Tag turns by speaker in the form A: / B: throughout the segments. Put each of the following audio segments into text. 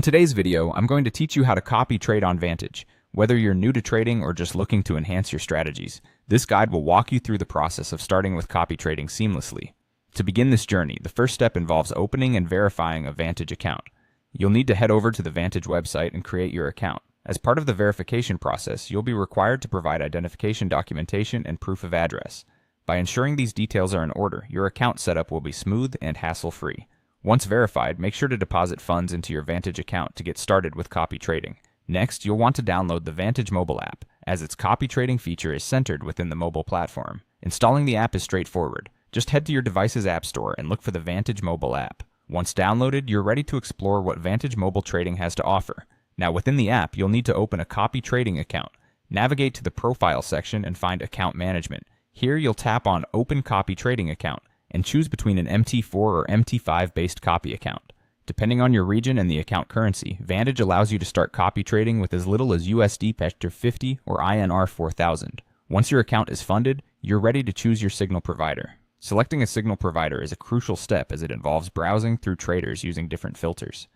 A: In today's video, I'm going to teach you how to copy trade on Vantage. Whether you're new to trading or just looking to enhance your strategies, this guide will walk you through the process of starting with copy trading seamlessly. To begin this journey, the first step involves opening and verifying a Vantage account. You'll need to head over to the Vantage website and create your account. As part of the verification process, you'll be required to provide identification documentation and proof of address. By ensuring these details are in order, your account setup will be smooth and hassle-free. Once verified, make sure to deposit funds into your Vantage account to get started with copy trading. Next, you'll want to download the Vantage mobile app, as its copy trading feature is centered within the mobile platform. Installing the app is straightforward. Just head to your device's app store and look for the Vantage mobile app. Once downloaded, you're ready to explore what Vantage mobile trading has to offer. Now within the app, you'll need to open a copy trading account. Navigate to the Profile section and find Account Management. Here you'll tap on Open Copy Trading Account and choose between an MT4 or MT5 based copy account. Depending on your region and the account currency, Vantage allows you to start copy trading with as little as USD Pector 50 or INR 4000. Once your account is funded, you're ready to choose your signal provider. Selecting a signal provider is a crucial step as it involves browsing through traders using different filters.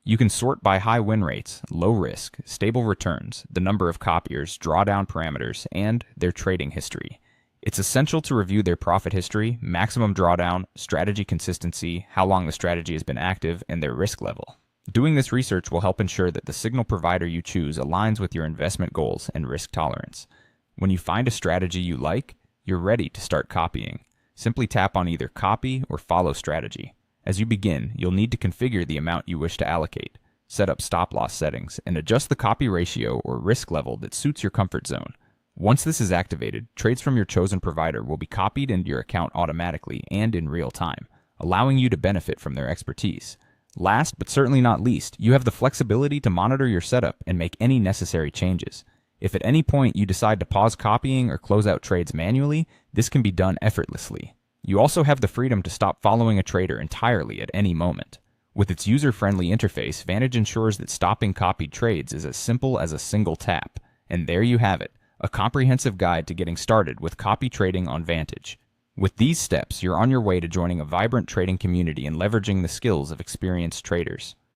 A: You can sort by high win rates, low risk, stable returns, the number of copiers, drawdown parameters, and their trading history. It's essential to review their profit history, maximum drawdown, strategy consistency, how long the strategy has been active, and their risk level. Doing this research will help ensure that the signal provider you choose aligns with your investment goals and risk tolerance. When you find a strategy you like, you're ready to start copying. Simply tap on either Copy or Follow Strategy. As you begin, you'll need to configure the amount you wish to allocate, set up stop-loss settings, and adjust the copy ratio or risk level that suits your comfort zone. Once this is activated, trades from your chosen provider will be copied into your account automatically and in real time, allowing you to benefit from their expertise. Last but certainly not least, you have the flexibility to monitor your setup and make any necessary changes. If at any point you decide to pause copying or close out trades manually, this can be done effortlessly. You also have the freedom to stop following a trader entirely at any moment. With its user-friendly interface, Vantage ensures that stopping copied trades is as simple as a single tap. And there you have it, a comprehensive guide to getting started with copy trading on Vantage. With these steps, you're on your way to joining a vibrant trading community and leveraging the skills of experienced traders.